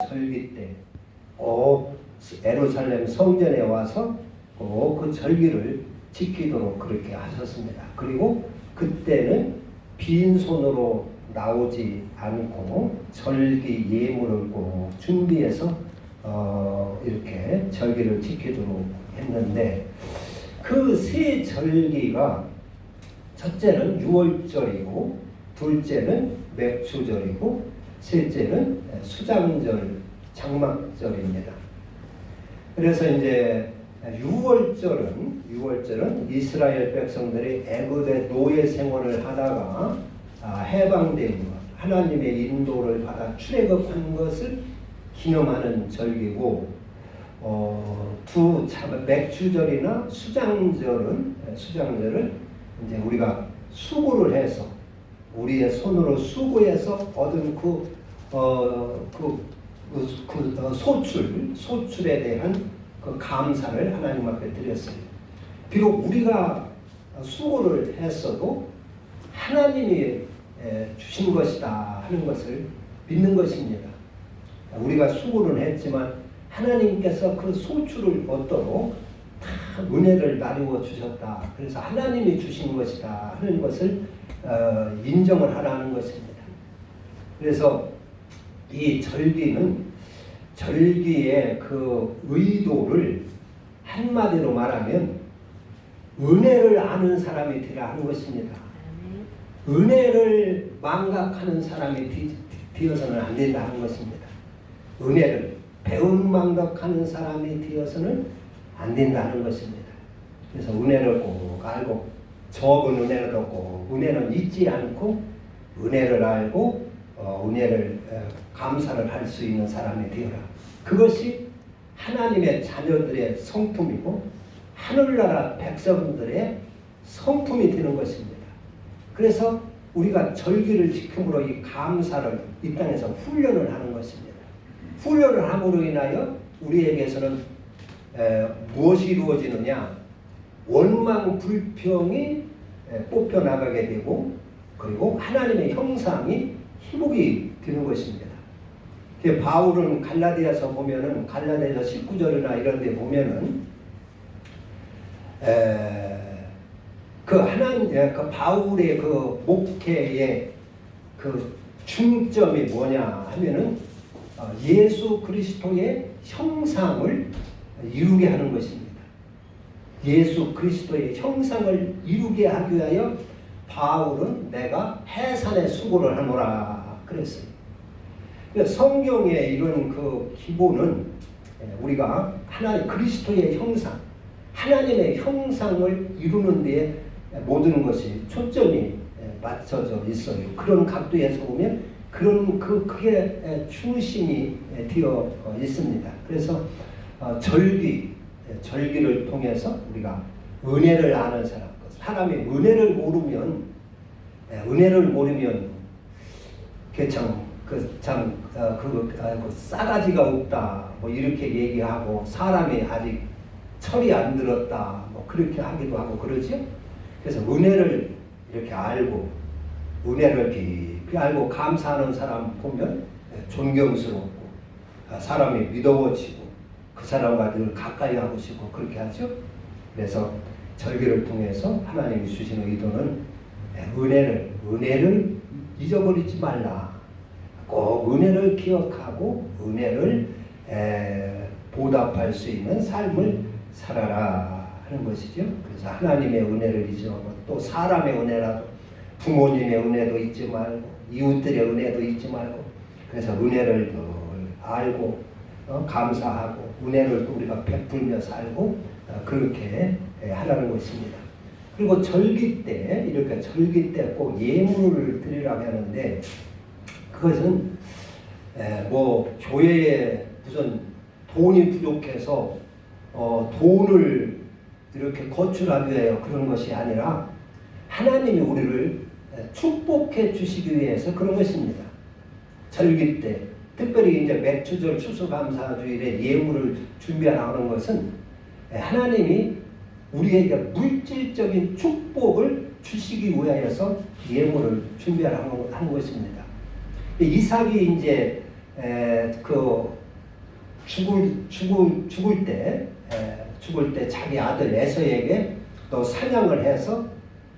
절기 때 꼭 예루살렘 성전에 와서 꼭 그 절기를 지키도록 그렇게 하셨습니다. 그리고 그때는 빈손으로 나오지 않고 절기 예물을 꼭 준비해서 이렇게 절기를 지키도록 했는데, 그 세 절기가 첫째는 유월절이고, 둘째는 맥추절이고, 셋째는 수장절, 장막절입니다. 그래서 이제 유월절은 이스라엘 백성들이 애굽의 노예 생활을 하다가 해방된 것, 하나님의 인도를 받아 출애굽한 것을 기념하는 절기고, 맥추절이나 수장절은 이제 우리가 수고를 해서 우리의 손으로 수고해서 얻은 소출에 대한 그 감사를 하나님 앞에 드렸어요. 비록 우리가 수고를 했어도 하나님이 주신 것이다 하는 것을 믿는 것입니다. 우리가 수고는 했지만 하나님께서 그 소출을 얻도록 다 은혜를 나누어 주셨다. 그래서 하나님이 주신 것이다 하는 것을 인정을 하라는 것입니다. 그래서 이 절기의 그 의도를 한마디로 말하면 은혜를 아는 사람이 되라 하는 것입니다. 은혜를 망각하는 사람이 되어서는 안 된다는 것입니다. 은혜를 배은망덕하는 사람이 되어서는 안 된다는 것입니다. 그래서 은혜를 꼭 알고, 적은 은혜를 얻고 은혜는 잊지 않고 은혜를 알고 은혜를 감사를 할 수 있는 사람이 되어라. 그것이 하나님의 자녀들의 성품이고 하늘나라 백성들의 성품이 되는 것입니다. 그래서 우리가 절기를 지킴으로 이 감사를 이 땅에서 훈련을 하는 것입니다. 훈련을 함으로 인하여 우리에게서는 무엇이 이루어지느냐? 원망 불평이 뽑혀나가게 되고, 그리고 하나님의 형상이 희복이 되는 것입니다. 바울은 갈라디아서 보면은, 갈라디아서 19절이나 이런 데 보면은 그 바울의 그 목회의 그 중점이 뭐냐 하면은 예수 그리스도의 형상을 이루게 하는 것입니다. 예수 그리스도의 형상을 이루게 하기 위하여 바울은 내가 해산의 수고를 하노라 그랬어요. 성경에 이런 그 기본은 우리가 하나님 그리스도의 형상, 하나님의 형상을 이루는 데에 모든 것이 초점이 맞춰져 있어요. 그런 각도에서 보면 그게 중심이 되어 있습니다. 그래서 절기를 통해서 우리가 은혜를 아는 사람이 은혜를 모르면 싸가지가 없다 뭐 이렇게 얘기하고, 사람이 아직 철이 안 들었다 뭐 그렇게 하기도 하고 그러죠. 그래서 은혜를 이렇게 알고, 은혜를 깊이 알고 감사하는 사람 보면 존경스럽고 사람이 믿어지고 그 사람과 늘 가까이 하고 싶고 그렇게 하죠. 그래서 절기를 통해서 하나님이 주신 의도는 은혜를 잊어버리지 말라. 꼭 은혜를 기억하고 은혜를 보답할 수 있는 삶을 살아라 하는 것이죠. 그래서 하나님의 은혜를 잊어버리고, 또 사람의 은혜라도, 부모님의 은혜도 잊지 말고, 이웃들의 은혜도 잊지 말고, 그래서 은혜를 알고 감사하고 은혜를 또 우리가 베풀며 살고 그렇게 하라는 것입니다. 그리고 절기 때 꼭 예물을 드리라고 하는데, 그것은 뭐 교회에 무슨 돈이 부족해서 돈을 이렇게 거출하기 위하여 그런 것이 아니라 하나님이 우리를 축복해 주시기 위해서 그런 것입니다. 절기 때 특별히 이제 맥추절 추수감사주일에 예물을 준비하는 것은 하나님이 우리에게 물질적인 축복을 주시기 위하여서 예물을 준비하는 것입니다. 이삭이 이제 그 죽을 때 자기 아들 에서에게 너 사냥을 해서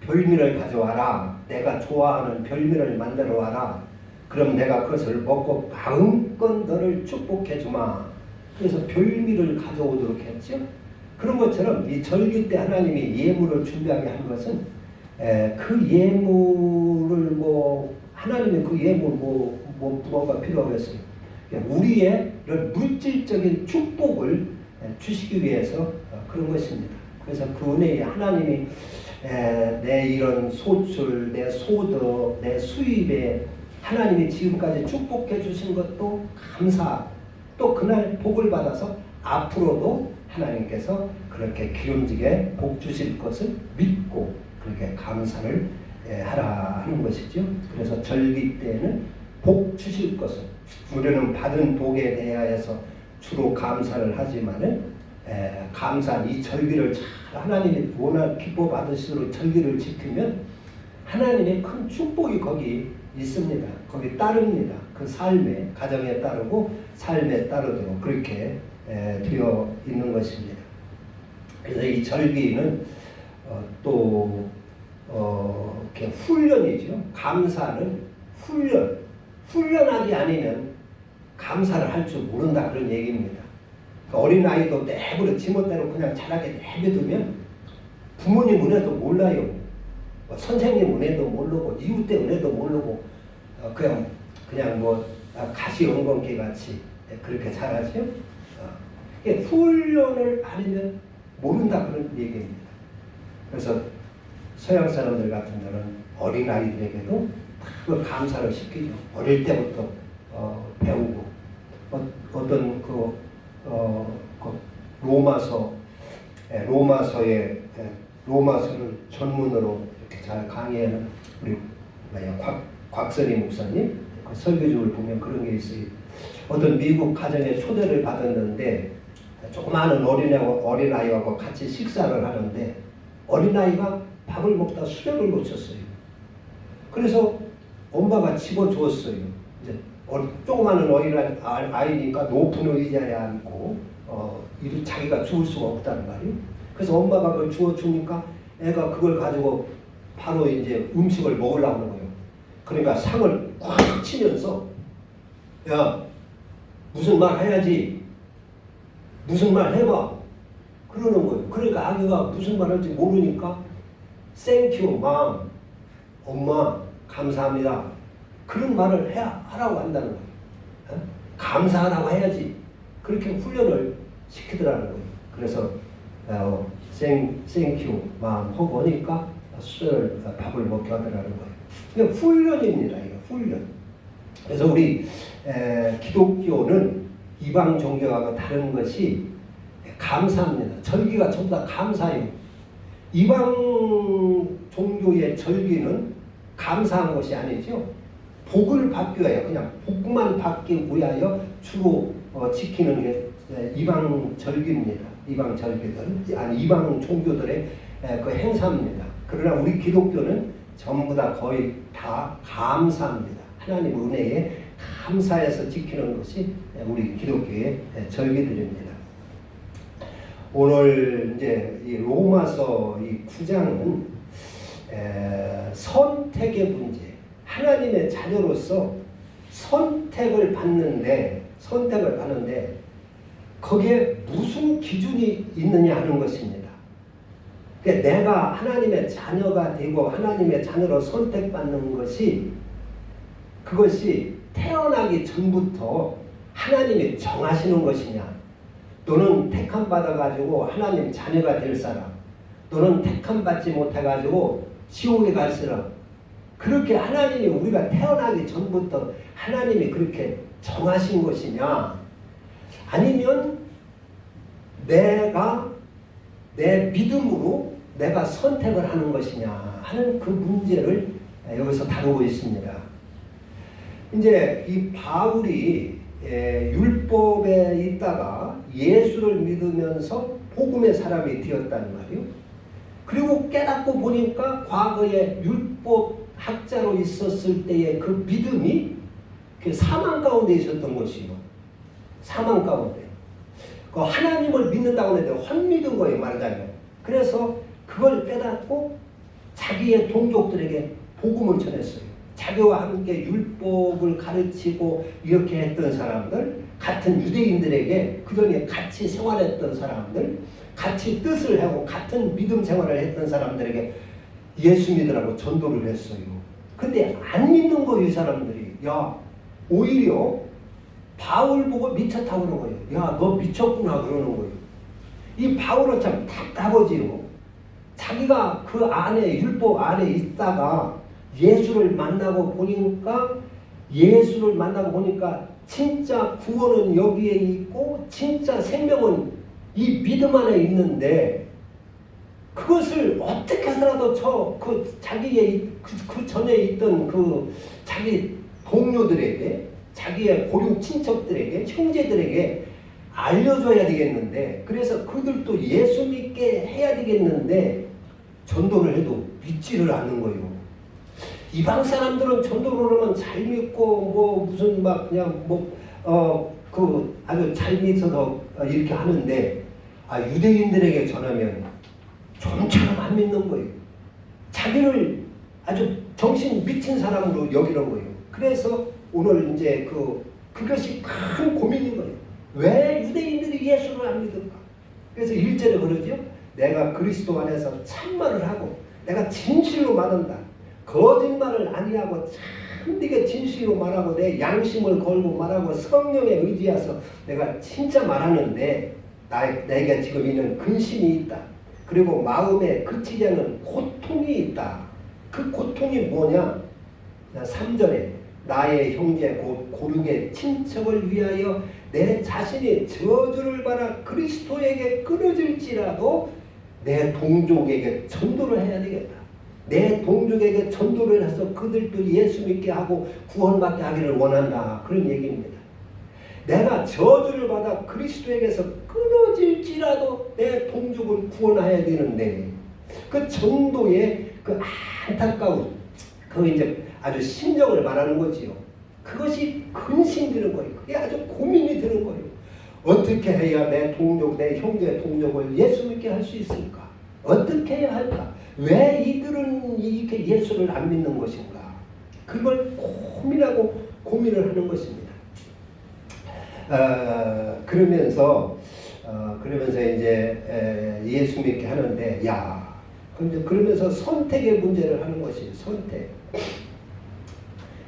별미를 가져와라. 내가 좋아하는 별미를 만들어 와라. 그럼 내가 그것을 먹고 마음껏 너를 축복해 주마. 그래서 별미를 가져오도록 했죠. 그런 것처럼 이 절기 때 하나님이 예물을 준비하게 한 것은 그 예물을 하나님의 그 예물 뭐가 필요하겠어요. 우리의 이런 물질적인 축복을 주시기 위해서 그런 것입니다. 그래서 그 은혜에 하나님이 내 이런 소출, 내 소득, 내 수입에 하나님이 지금까지 축복해 주신 것도 감사, 또 그날 복을 받아서 앞으로도 하나님께서 그렇게 기름지게 복 주실 것을 믿고 그렇게 감사를 하라 하는 것이죠. 그래서 절기 때에는 복 주실 것을 우리는 받은 복에 대하여서 주로 감사를 하지만은 감사한 이 절기를 잘 하나님이 원하 기뻐 받으시도록 절기를 지키면 하나님의 큰 축복이 거기 있습니다. 거기 따릅니다. 그 삶에 가정에 따르고 삶에 따르도록 그렇게 되어 있는 것입니다. 그래서 이 절기는 이렇게 훈련이죠. 감사는 훈련하지 않으면 감사를 할 줄 모른다 그런 얘기입니다. 어린아이도 내버려 지멋대로 그냥 자라게 내버두면 부모님 은혜도 몰라요. 선생님 은혜도 모르고 이웃의 은혜도 모르고 그냥 가시 엉겅퀴 같이 그렇게 자라죠. 훈련을 하려면 모른다 그런 얘기입니다. 그래서 서양 사람들 같은 경우는 어린아이들에게도 그 감사를 시키죠. 어릴 때부터 배우고 어떤 로마서를 전문으로 이렇게 잘 강의하는 우리 곽선희 목사님 그 설교집을 보면 그런 게 있어요. 어떤 미국 가정에 초대를 받았는데 조그마한 어린아이하고 같이 식사를 하는데 어린아이가 밥을 먹다 수저를 놓쳤어요. 그래서 엄마가 집어주었어요. 이제 조그마한 어린아이니까 높은 의자에 앉고 자기가 죽을 수가 없다는 말이에요. 그래서 엄마가 그걸 주어주니까 애가 그걸 가지고 바로 이제 음식을 먹으려고 하는 거예요. 그러니까 상을 꽉 치면서 야 무슨 말 해야지 무슨 말 해봐 그러는 거예요. 그러니까 아기가 무슨 말 할지 모르니까 Thank you, mom. 엄마 감사합니다. 그런 말을 하라고 한다는 거예요. 감사하라고 해야지. 그렇게 훈련을 시키더라는 거예요. 그래서 Thank you, mom 하고 오니까 밥을 먹게 하더라는 거예요. 이게 훈련입니다. 이거 훈련. 그래서 우리 기독교는 이방 종교하고 다른 것이 감사합니다. 절기가 전부 다 감사해요. 이방 종교의 절기는 감사한 것이 아니죠. 복을 받기 위하여 그냥 복만 받기 위하여 주로 지키는 게 이방 절기입니다. 이방 절기들 아니 이방 종교들의 그 행사입니다. 그러나 우리 기독교는 전부 다 거의 다 감사합니다. 하나님 은혜에 감사해서 지키는 것이 우리 기독교의 절기들입니다. 오늘 이제 이 로마서 이 9장은 선택의 문제, 하나님의 자녀로서 선택을 받는데 거기에 무슨 기준이 있느냐 하는 것입니다. 그러니까 내가 하나님의 자녀가 되고 하나님의 자녀로 선택받는 것이 그것이 태어나기 전부터 하나님이 정하시는 것이냐, 너는 택함 받아가지고 하나님 자녀가 될 사람, 너는 택함 받지 못해가지고 지옥에 갈 사람, 그렇게 하나님이 우리가 태어나기 전부터 하나님이 그렇게 정하신 것이냐, 아니면 내가 내 믿음으로 내가 선택을 하는 것이냐 하는 그 문제를 여기서 다루고 있습니다. 이제 이 바울이 율법에 있다가 예수를 믿으면서 복음의 사람이 되었단 말이에요. 그리고 깨닫고 보니까 과거에 율법 학자로 있었을 때의 그 믿음이 그 사망 가운데 있었던 것이요. 사망 가운데. 그 하나님을 믿는다고 했는데 헛믿은 거예요, 말하자면. 그래서 그걸 깨닫고 자기의 동족들에게 복음을 전했어요. 자기와 함께 율법을 가르치고 이렇게 했던 사람들, 같은 유대인들에게 그전에 같이 생활했던 사람들, 같이 뜻을 하고 같은 믿음 생활을 했던 사람들에게 예수 믿으라고 전도를 했어요. 근데 안 믿는 거예요, 이 사람들이. 야, 오히려 바울 보고 미쳤다고 그러는 거예요. 야, 너 미쳤구나 그러는 거예요. 이 바울은 참 답답하지요. 자기가 그 안에, 율법 안에 있다가 예수를 만나고 보니까 진짜 구원은 여기에 있고 진짜 생명은 이 믿음 안에 있는데, 그것을 어떻게 해서라도 자기의 그 전에 있던 그 자기 동료들에게, 자기의 고륙 친척들에게, 형제들에게 알려줘야 되겠는데, 그래서 그들도 예수 믿게 해야 되겠는데 전도를 해도 믿지를 않는 거예요. 이방 사람들은 전도를 하면 잘 믿고 뭐 무슨 막 그냥 그 아주 잘 믿어서 이렇게 하는데, 유대인들에게 전하면 좀처럼 안 믿는 거예요. 자기를 아주 정신 미친 사람으로 여기는 거예요. 그래서 오늘 이제 그것이 큰 고민인 거예요. 왜 유대인들이 예수를 안 믿을까? 그래서 1절에 그러죠. 내가 그리스도 안에서 참말을 하고 내가 진실로 말한다. 거짓말을 아니하고 참되게 진실로 말하고 내 양심을 걸고 말하고 성령에 의지해서 내가 진짜 말하는데, 내게 지금 있는 근심이 있다. 그리고 마음에 그치지 않는 고통이 있다. 그 고통이 뭐냐? 3절에 나의 형제 곧 고륙의 친척을 위하여 내 자신이 저주를 받아 그리스도에게 끊어질지라도 내 동족에게 전도를 해야 되겠다. 내 동족에게 전도를 해서 그들도 예수 믿게 하고 구원받게 하기를 원한다. 그런 얘기입니다. 내가 저주를 받아 그리스도에게서 끊어질지라도 내 동족을 구원해야 되는데, 그 전도의 그 안타까운 그 이제 아주 심정을 말하는 거지요. 그것이 근심이 드는 거예요. 그게 아주 고민이 드는 거예요. 어떻게 해야 내 동족, 내 형제 동족을 예수 믿게 할 수 있을까? 어떻게 해야 할까? 왜 이들은 이렇게 예수를 안 믿는 것인가? 그걸 고민을 하는 것입니다. 그러면서 이제 예수 믿게 하는데, 그러면서 선택의 문제를 하는 것이에요. 선택.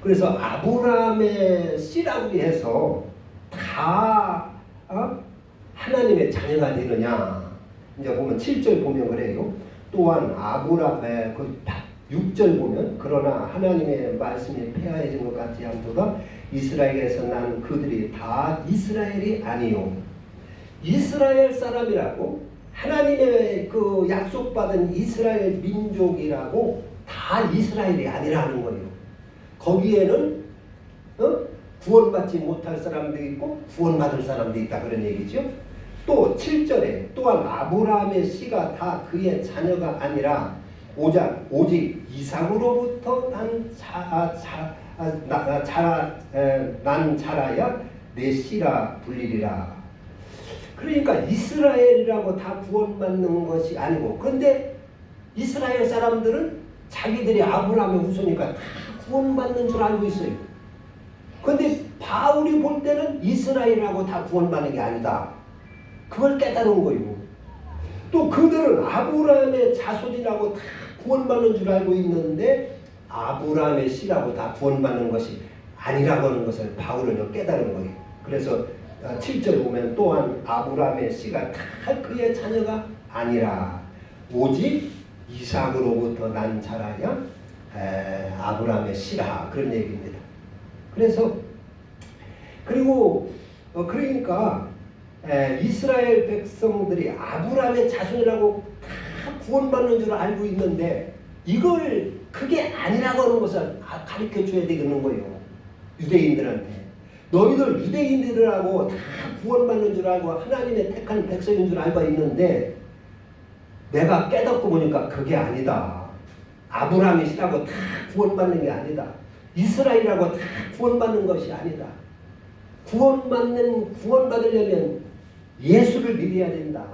그래서 아브라함의 씨라고 해서 다 하나님의 자녀가 되느냐? 이제 보면 7절 보면 그래요. 또한 아브라함의 6절 보면 그러나 하나님의 말씀이 폐하해진 것 같지 않도다. 이스라엘에서 난 그들이 다 이스라엘이 아니요. 이스라엘 사람이라고, 하나님의 그 약속받은 이스라엘 민족이라고 다 이스라엘이 아니라는 거예요. 거기에는 구원받지 못할 사람도 있고 구원받을 사람도 있다, 그런 얘기죠. 또 7절에 또한 아브라함의 씨가 다 그의 자녀가 아니라 오직 이삭으로부터 난 자라야 내 씨라 불리리라. 그러니까 이스라엘이라고 다 구원받는 것이 아니고, 그런데 이스라엘 사람들은 자기들이 아브라함의 후손이니까 다 구원받는 줄 알고 있어요. 그런데 바울이 볼 때는 이스라엘이라고 다 구원받는 게 아니다. 그걸 깨달은 거예요. 또 그들은 아브라함의 자손이라고 다 구원받는 줄 알고 있는데 아브라함의 씨라고 다 구원받는 것이 아니라고 하는 것을 바울은 깨달은 거예요. 그래서 7절 보면 또한 아브라함의 씨가 다 그의 자녀가 아니라 오직 이삭으로부터 난 자라야 아브라함의 씨라, 그런 얘기입니다. 그래서 그러니까 이스라엘 백성들이 아브라함의 자손이라고 다 구원받는 줄 알고 있는데 이걸 그게 아니라고 하는 것을 가르쳐 줘야 되겠는 거예요. 유대인들한테. 너희들 유대인들이라고 다 구원받는 줄 알고 하나님의 택한 백성인 줄 알고 있는데 내가 깨닫고 보니까 그게 아니다. 아브라함이시라고 다 구원받는 게 아니다. 이스라엘하고 다 구원받는 것이 아니다. 구원받으려면 예수를 믿어야 된다.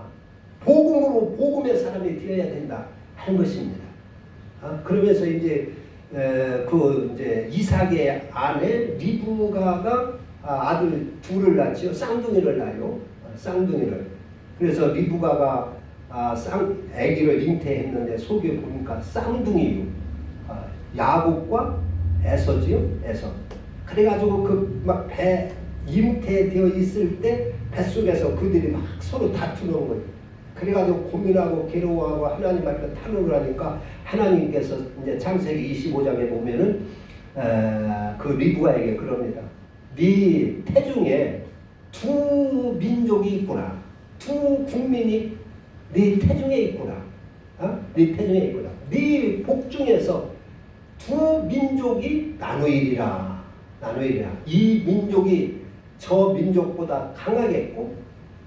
복음으로 복음의 사람이 되어야 된다 하는 것입니다. 그러면서 이제 이제 이삭의 아내 리브가가 아들 둘을 낳지요. 쌍둥이를 낳아요. 쌍둥이를. 그래서 리브가가 아기를 잉태했는데 속에 보니까 쌍둥이요. 야곱과 에서지요. 에서. 그래가지고 그 막 배 잉태되어 있을 때 뱃속에서 그들이 막 서로 다투는 거예요. 그래가지고 고민하고 괴로워하고 하나님 앞에 탄원을 하니까 하나님께서 이제 창세기 25장에 보면은 그 리브가에게 그럽니다. 네 태중에 두 민족이 있구나. 두 국민이 네 태중에 있구나. 네 태중에 있구나. 네 복중에서 두 민족이 나누이리라. 이 민족이 저 민족보다 강하겠고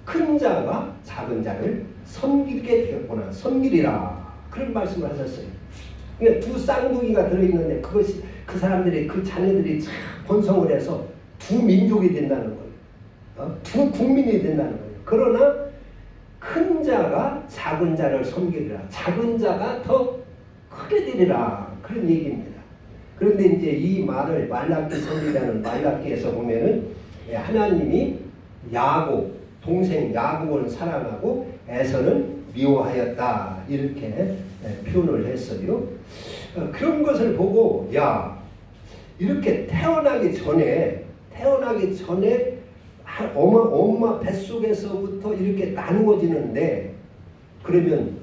큰 자가 작은 자를 섬기게 되었구나. 섬기리라. 그런 말씀을 하셨어요. 그러니까 두 쌍둥이가 들어있는데 그것이 그 사람들이 그 자녀들이 참 번성을 해서 두 민족이 된다는 거예요. 두 국민이 된다는 거예요. 그러나 큰 자가 작은 자를 섬기리라. 작은 자가 더 크게 되리라. 그런 얘기입니다. 그런데 이제 이 말을 말라기 선지자는 말라기에서 보면은 하나님이 야곱 동생 야곱을 사랑하고 에서는 미워하였다 이렇게 표현을 했어요. 그런 것을 보고 이렇게 태어나기 전에 엄마 뱃속에서부터 이렇게 나누어지는데 그러면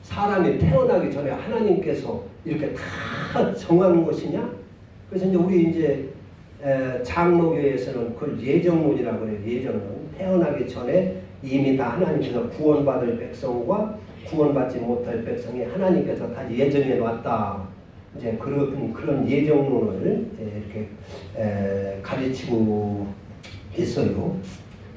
사람이 태어나기 전에 하나님께서 이렇게 다 정하는 것이냐? 그래서 이제 우리 이제 장로교에서는 그걸 예정론이라고 그래요. 예정론. 태어나기 전에 이미 다 하나님께서 구원받을 백성과 구원받지 못할 백성이 하나님께서 다 예정해 놨다. 이제 그런 예정론을 이렇게 가르치고 있어요.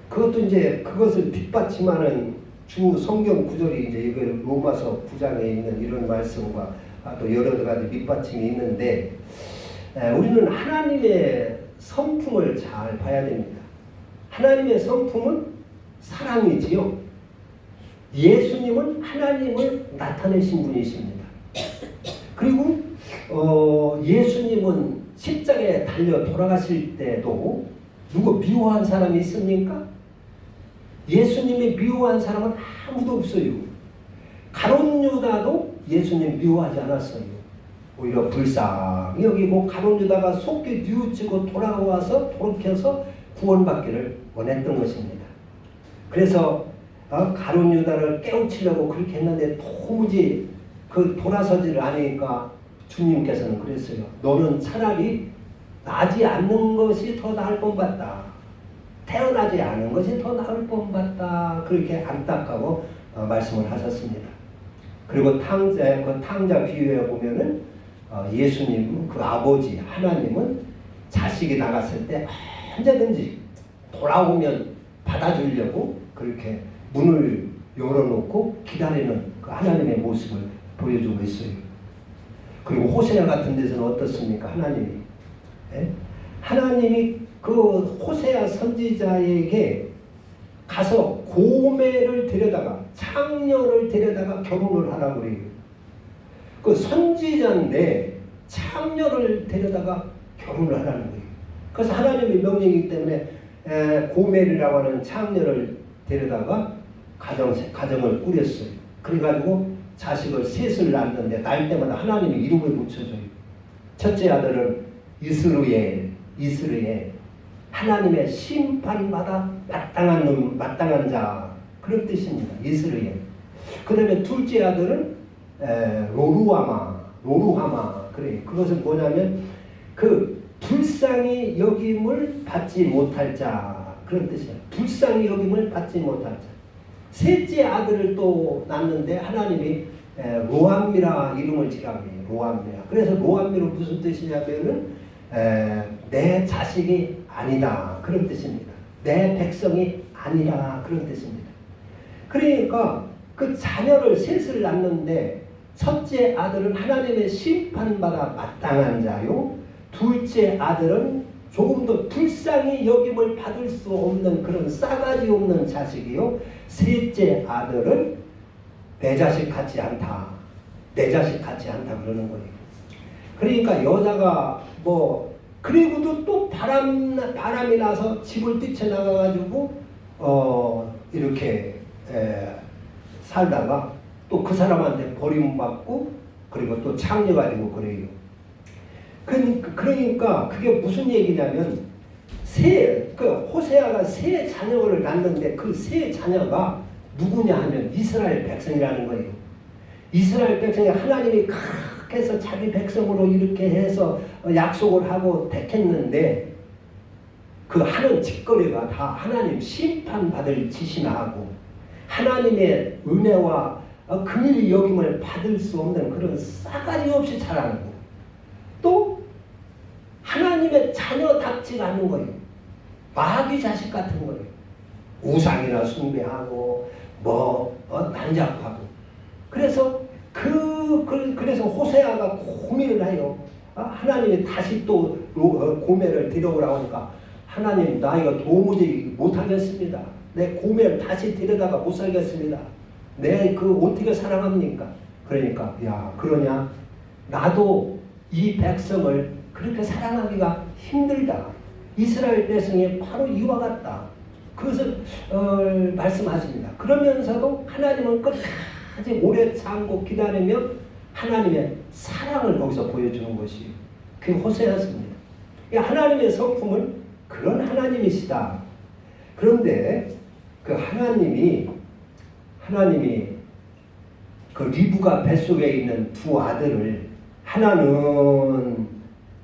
그것도 이제 그것을 뒷받침하는 주 성경 구절이 이제 이거 로마서 9장에 있는 이런 말씀과 또 여러 가지 밑받침이 있는데 우리는 하나님의 성품을 잘 봐야 됩니다. 하나님의 성품은 사랑이지요. 예수님은 하나님을 나타내신 분이십니다. 그리고 예수님은 십자가에 달려 돌아가실 때도 누구 미워한 사람이 있습니까? 예수님이 미워한 사람은 아무도 없어요. 가룟 유다도 예수님 미워하지 않았어요. 오히려 불쌍히 여기고 가룟 유다가 속기 뉘우치고 돌아와서 돌이켜서 구원받기를 원했던 것입니다. 그래서 가룟 유다를 깨우치려고 그렇게 했는데 도무지 돌아서지를 않으니까 주님께서는 그랬어요. 너는 차라리 나지 않는 것이 더 나을 뻔봤다. 태어나지 않은 것이 더 나을 뻔봤다. 그렇게 안타까워 말씀을 하셨습니다. 그리고 탕자 비유에 보면은 예수님 그 아버지 하나님은 자식이 나갔을 때 언제든지 돌아오면 받아주려고 그렇게 문을 열어놓고 기다리는 그 하나님의 모습을 보여주고 있어요. 그리고 호세아 같은 데서는 어떻습니까? 하나님이 그 호세아 선지자에게 가서 고매를 데려다가 창녀를 데려다가 결혼을 하라고 그래요. 그 선지자인데 창녀를 데려다가 결혼을 하라는 거예요. 그래서 하나님의 명령이기 때문에 고멜이라고 하는 창녀를 데려다가 가정을 꾸렸어요. 그래가지고 자식을 셋을 낳았는데 날 때마다 하나님이 이름을 붙여줘요. 첫째 아들은 이스루엘 하나님의 심판마다 마땅한 자 그런 뜻입니다. 이스루엘. 그 다음에 둘째 아들은 로루하마 그래. 그것은 뭐냐면 그 불쌍히 여김을 받지 못할 자 그런 뜻이에요. 불쌍히 여김을 받지 못할 자. 셋째 아들을 또 낳는데 하나님이 로암미라 이름을 지라고 해요. 로암미라. 그래서 로암미로 무슨 뜻이냐면은 내 자식이 아니다 그런 뜻입니다. 내 백성이 아니라 그런 뜻입니다. 그러니까 그 자녀를 셋을 낳는데 첫째 아들은 하나님의 심판받아 마땅한 자요. 둘째 아들은 조금 더 불쌍히 여김을 받을 수 없는 그런 싸가지 없는 자식이요. 셋째 아들은 내 자식 같지 않다. 내 자식 같지 않다 그러는 거예요. 그러니까 여자가 뭐 그리고도 또 바람이 나서 집을 뛰쳐나가가지고 이렇게 살다가 또 그 사람한테 버림받고 그리고 또 창녀가 되고 그래요. 그러니까 그게 무슨 얘기냐면 호세아가 세 자녀를 낳는데 그 세 자녀가 누구냐 하면 이스라엘 백성이라는 거예요. 이스라엘 백성이 하나님이 그렇게 해서 자기 백성으로 이렇게 해서 약속을 하고 택했는데 그 하는 짓거리가 다 하나님 심판받을 짓이나 하고 하나님의 은혜와 긍휼히 여김을 받을 수 없는 그런 싸가지 없이 자라는 거. 또 하나님의 자녀답지가 않은 거예요. 마귀 자식 같은 거예요. 우상이나 숭배하고 난잡하고. 그래서 그래서 호세아가 고민을 해요. 하나님이 다시 또 고멜을 데려오라고 하니까 하나님 나 이거 도무지 못하겠습니다. 내 고멜 다시 데려다가 못 살겠습니다. 내 어떻게 사랑합니까? 그러니까 야 그러냐? 나도 이 백성을 그렇게 사랑하기가 힘들다. 이스라엘 백성이 바로 이와 같다. 그것을 말씀하십니다. 그러면서도 하나님은 끝까지 오래 참고 기다리며 하나님의 사랑을 거기서 보여주는 것이 그게 호세아입니다. 하나님의 성품은 그런 하나님이시다. 그런데 그 하나님이 그 리브가 뱃속에 있는 두 아들을 하나는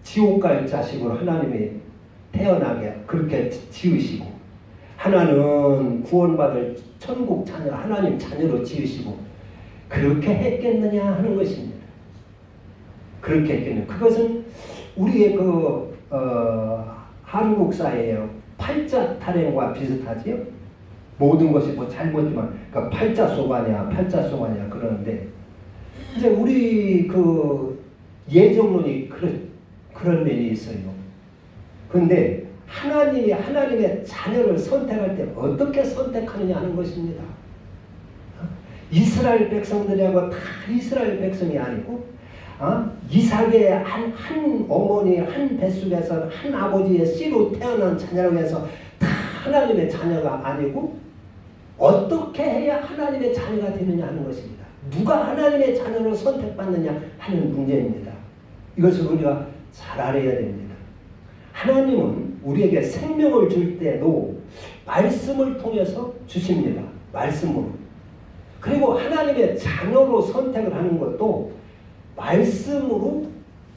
지옥 갈 자식으로 하나님이 태어나게 그렇게 지으시고 하나는 구원받을 천국 자녀 하나님 자녀로 지으시고 그렇게 했겠느냐 하는 것입니다. 그렇게 했겠느냐. 그것은 우리의 한국사의 팔자탈행과 비슷하지요. 모든 것이 뭐 잘못이면 그러니까 팔자소관이야 그러는데 이제 우리 예정론이 그런 면이 있어요. 그런데 하나님의 자녀를 선택할 때 어떻게 선택하느냐 하는 것입니다. 이스라엘 백성들하고 다 이스라엘 백성이 아니고 이삭의 한 어머니 한 뱃속에서 한 아버지의 씨로 태어난 자녀라고 해서 다 하나님의 자녀가 아니고 어떻게 해야 하나님의 자녀가 되느냐 하는 것입니다. 누가 하나님의 자녀로 선택받느냐 하는 문제입니다. 이것을 우리가 잘 알아야 됩니다. 하나님은 우리에게 생명을 줄 때도 말씀을 통해서 주십니다. 말씀으로. 그리고 하나님의 자녀로 선택을 하는 것도 말씀으로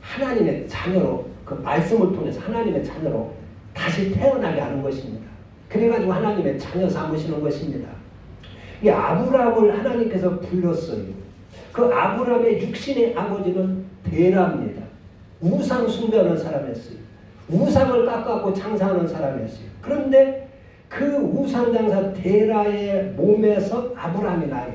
하나님의 자녀로 그 말씀을 통해서 하나님의 자녀로 다시 태어나게 하는 것입니다. 그래가지고 하나님의 자녀 삼으시는 것입니다. 이 아브라함을 하나님께서 불렀어요. 그 아브라함의 육신의 아버지는 데라입니다. 우상 숭배하는 사람이었어요. 우상을 깎아갖고 장사하는 사람이었어요. 그런데 그 우상 장사 데라의 몸에서 아브라함이 나요.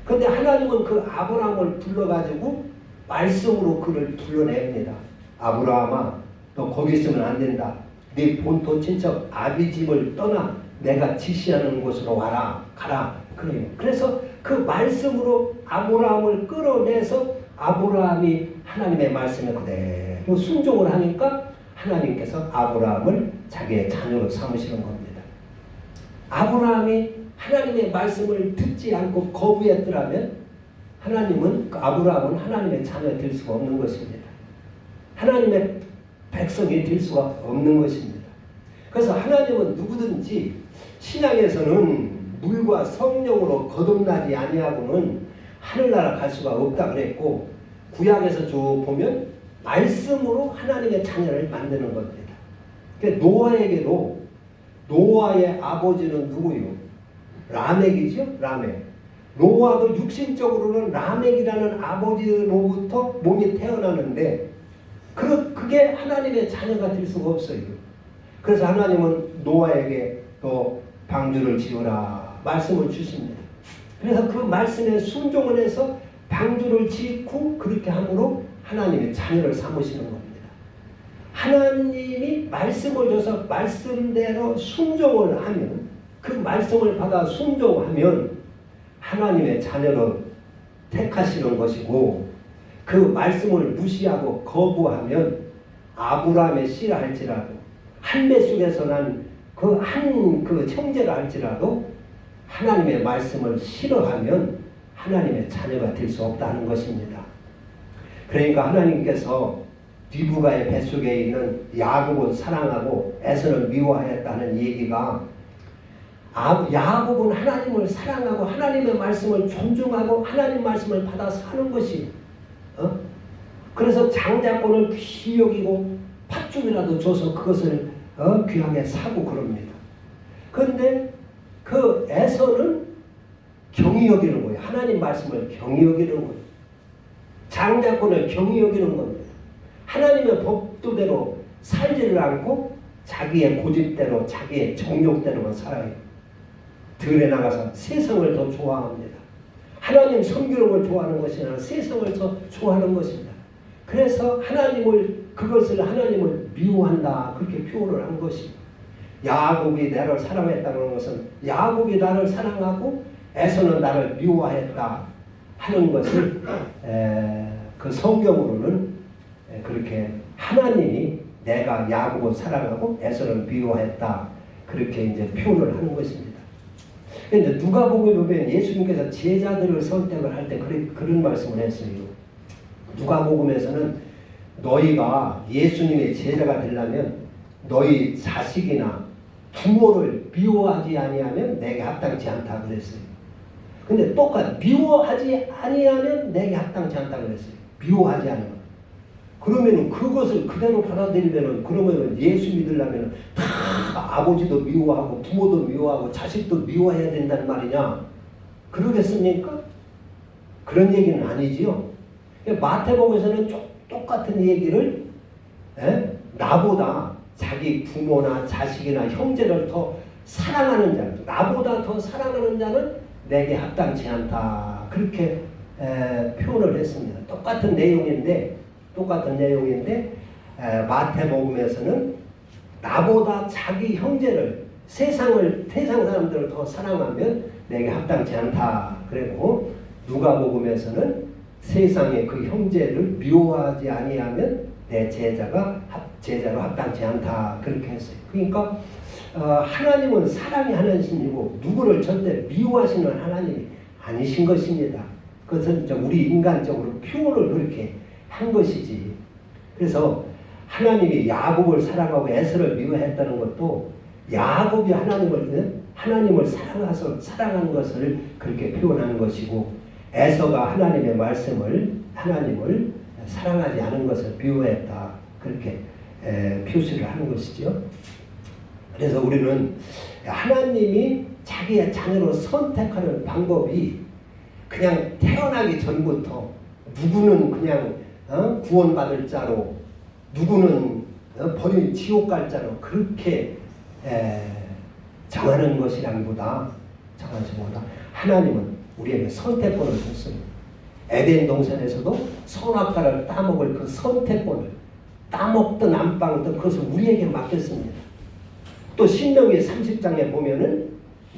그런데 하나님은 그 아브라함을 불러가지고 말씀으로 그를 불러냅니다. 아브라함아, 너 거기 있으면 안 된다. 네 본토 친척 아비집을 떠나 내가 지시하는 곳으로 가라. 그래요. 그래서 그 말씀으로 아브라함을 끌어내서 아브라함이 하나님의 말씀에 그대로 순종을 하니까 하나님께서 아브라함을 자기의 자녀로 삼으시는 겁니다. 아브라함이 하나님의 말씀을 듣지 않고 거부했더라면 아브라함은 하나님의 자녀가 될 수가 없는 것입니다. 하나님의 백성이 될 수가 없는 것입니다. 그래서 하나님은 누구든지 신앙에서는 물과 성령으로 거듭나지 아니하고는 하늘나라 갈 수가 없다 그랬고 구약에서 쭉 보면 말씀으로 하나님의 자녀를 만드는 겁니다. 그러니까 노아에게도 노아의 아버지는 누구요? 라멕이죠. 라멕. 노아도 육신적으로는 라멕이라는 아버지로부터 몸이 태어나는데 그게 하나님의 자녀가 될 수가 없어요. 그래서 하나님은 노아에게 또 방주를 지으라 말씀을 주십니다. 그래서 그 말씀에 순종을 해서 방주를 짓고 그렇게 함으로 하나님의 자녀를 삼으시는 겁니다. 하나님이 말씀을 줘서 말씀대로 순종을 하면, 그 말씀을 받아 순종하면 하나님의 자녀로 택하시는 것이고, 그 말씀을 무시하고 거부하면 아브라함의 씨라 할지라도, 한매 속에서 난 그 한 형제라 할지라도 하나님의 말씀을 싫어하면 하나님의 자녀가 될 수 없다는 것입니다. 그러니까 하나님께서 리브가의 뱃속에 있는 야곱은 사랑하고 에서는 미워하였다는 얘기가, 야곱은 하나님을 사랑하고 하나님의 말씀을 존중하고 하나님 말씀을 받아 사는 것이, 그래서 장자권을 귀히 여기고 팥죽이라도 줘서 그것을 귀하게 사고 그럽니다. 그런데 그 에서는 경히 여기는 거예요. 하나님 말씀을 경히 여기는 거예요. 장자권을 경히 여기는 겁니다. 하나님의 법도대로 살지를 않고 자기의 고집대로 자기의 정욕대로만 살아요. 들에 나가서 세상을 더 좋아합니다. 하나님 섬기는 걸 좋아하는 것이 아니라 세상을 더 좋아하는 것입니다. 그래서 그것을 하나님을 미워한다, 그렇게 표현을 한 것입니다. 야곱이 나를 사랑했다는 것은 야곱이 나를 사랑하고 에서는 나를 미워했다 하는 것을 그 성경으로는 그렇게 하나님이 내가 야곱을 사랑하고 에서는 미워했다, 그렇게 이제 표현을 하는 것입니다. 그런데 누가복음에 보면 예수님께서 제자들을 선택을 할 때 그런 말씀을 했어요. 누가복음에서는 너희가 예수님의 제자가 되려면 너희 자식이나 부모를 미워하지 아니하면 내게 합당치 않다 그랬어요. 근데 똑같이 미워하지 아니하면 내게 합당치 않다 그랬어요. 미워하지 않으면. 그러면 그것을 그대로 받아들이면, 그러면 예수 믿으려면 다 아버지도 미워하고 부모도 미워하고 자식도 미워해야 된다는 말이냐? 그러겠습니까? 그런 얘기는 아니지요. 마태복음에서는 똑같은 얘기를 나보다 자기 부모나 자식이나 형제를 더 사랑하는 자, 나보다 더 사랑하는 자는 내게 합당치 않다, 그렇게 표현을 했습니다. 똑같은 내용인데 마태복음에서는 나보다 자기 형제를, 세상 사람들을 더 사랑하면 내게 합당치 않다 그리고, 누가복음에서는 세상의 그 형제를 미워하지 아니하면 내 제자로 합당치 않다, 그렇게 했어요. 그러니까 하나님은 사랑의 하나님이고 누구를 절대 미워하시는 하나님이 아니신 것입니다. 그것은 우리 인간적으로 표현을 그렇게 한 것이지. 그래서 하나님이 야곱을 사랑하고 에서를 미워했다는 것도 야곱이 하나님을 사랑하는 것을 그렇게 표현하는 것이고, 에서가 하나님의 하나님을 사랑하지 않은 것을 미워했다, 그렇게 표시를 하는 것이죠. 그래서 우리는 하나님이 자기의 자녀로 선택하는 방법이 그냥 태어나기 전부터 누구는 그냥 구원받을 자로, 누구는 버린 지옥 갈 자로 그렇게 정하는 것이라기보다 하나님은 우리에게 선택권을 줬어요. 에덴 동산에서도 선악과를 따먹을 그 선택권을, 따먹든 안 따먹든 그것을 우리에게 맡겼습니다. 또 신명기 30장에 보면은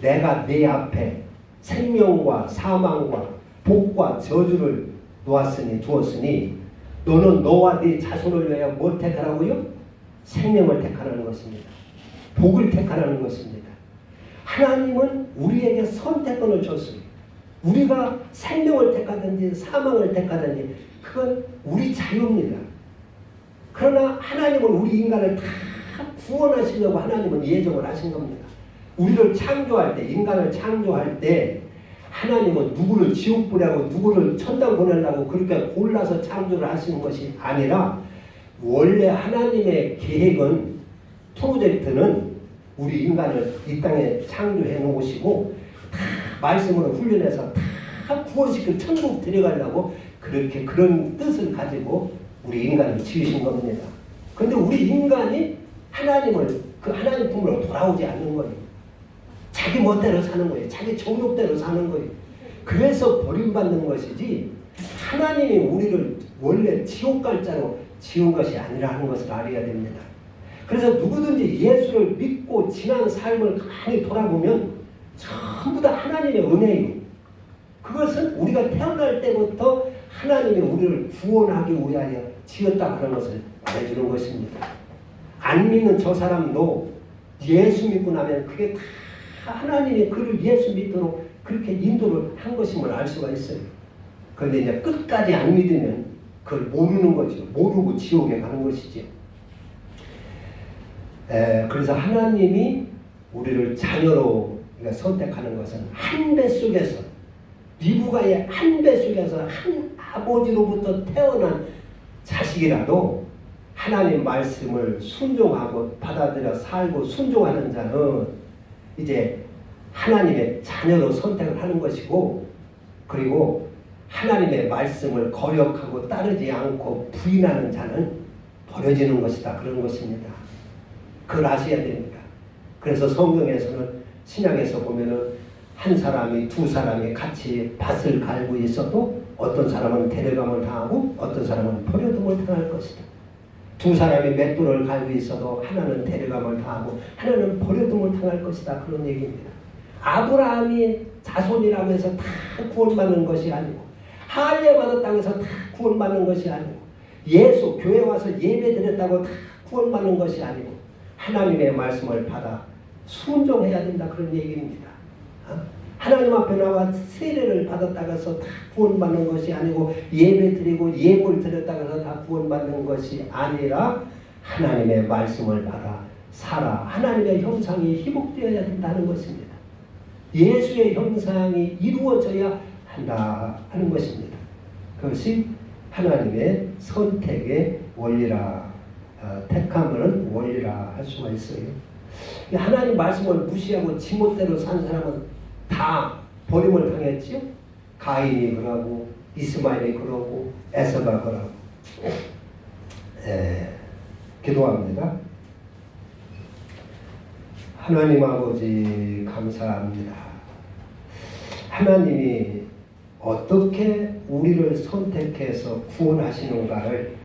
내가 네 앞에 생명과 사망과 복과 저주를 두었으니 너는 너와 네 자손을 위하여 뭘 택하라고요? 생명을 택하라는 것입니다. 복을 택하라는 것입니다. 하나님은 우리에게 선택권을 줬어요. 우리가 생명을 택하든지 사망을 택하든지 그건 우리 자유입니다. 그러나 하나님은 우리 인간을 다 구원하시려고 하나님은 예정을 하신 겁니다. 우리를 창조할 때, 인간을 창조할 때 하나님은 누구를 지옥 보내고 누구를 천당 보내려고 그렇게 골라서 창조를 하시는 것이 아니라, 원래 하나님의 계획은, 프로젝트는 우리 인간을 이 땅에 창조해 놓으시고 다 말씀으로 훈련해서 다 구원시켜 천국 데려가려고 그렇게 그런 뜻을 가지고 우리 인간을 지으신 겁니다. 그런데 우리 인간이 그 하나님 품으로 돌아오지 않는 거예요. 자기 멋대로 사는 거예요. 자기 정욕대로 사는 거예요. 그래서 버림받는 것이지, 하나님이 우리를 원래 지옥 갈 자로 지은 것이 아니라는 것을 알아야 됩니다. 그래서 누구든지 예수를 믿고 지난 삶을 가만히 돌아보면 전부 다 하나님의 은혜예요. 그것은 우리가 태어날 때부터 하나님이 우리를 구원하기 위하여 지었다 하는 것을 말해주는 것입니다. 안 믿는 저 사람도 예수 믿고 나면 그게 다 하나님이 그를 예수 믿도록 그렇게 인도를 한 것임을 알 수가 있어요. 그런데 이제 끝까지 안 믿으면 그걸 모르는 거죠. 모르고 지옥에 가는 것이죠. 그래서 하나님이 우리를 자녀로 선택하는 것은 한 뱃속에서 리브가의 한 뱃속에서 한 아버지로부터 태어난 자식이라도 하나님 말씀을 순종하고 받아들여 살고 순종하는 자는 이제 하나님의 자녀로 선택을 하는 것이고, 그리고 하나님의 말씀을 거역하고 따르지 않고 부인하는 자는 버려지는 것이다, 그런 것입니다. 그걸 아셔야 됩니다. 그래서 성경에서는 신약에서 보면은 한 사람이 두 사람이 같이 밭을 갈고 있어도 어떤 사람은 데려감을 당하고 어떤 사람은 버려둠을 당할 것이다. 두 사람이 맷돌을 갈고 있어도 하나는 데려감을 당하고 하나는 버려둠을 당할 것이다, 그런 얘기입니다. 아브라함이 자손이라고 해서 다 구원받는 것이 아니고, 할례 받았다고 해서 다 구원받는 것이 아니고, 예수 교회 와서 예배 드렸다고 다 구원받는 것이 아니고, 하나님의 말씀을 받아 순종해야 된다, 그런 얘기입니다. 하나님 앞에 나와 세례를 받았다고 해서 다 구원받는 것이 아니고, 예배 드리고 예물 드렸다고 해서 다 구원받는 것이 아니라 하나님의 말씀을 받아 살아 하나님의 형상이 회복되어야 된다는 것입니다. 예수의 형상이 이루어져야 한다 하는 것입니다. 그것이 하나님의 선택의 원리라, 택함을 원리라 할 수가 있어요. 하나님 말씀을 무시하고 지멋대로 산 사람은 다 버림을 당했지요. 가인이 그러고 이스마엘이 그러고 에서가 그러고. 기도합니다. 하나님 아버지 감사합니다. 하나님이 어떻게 우리를 선택해서 구원하시는가를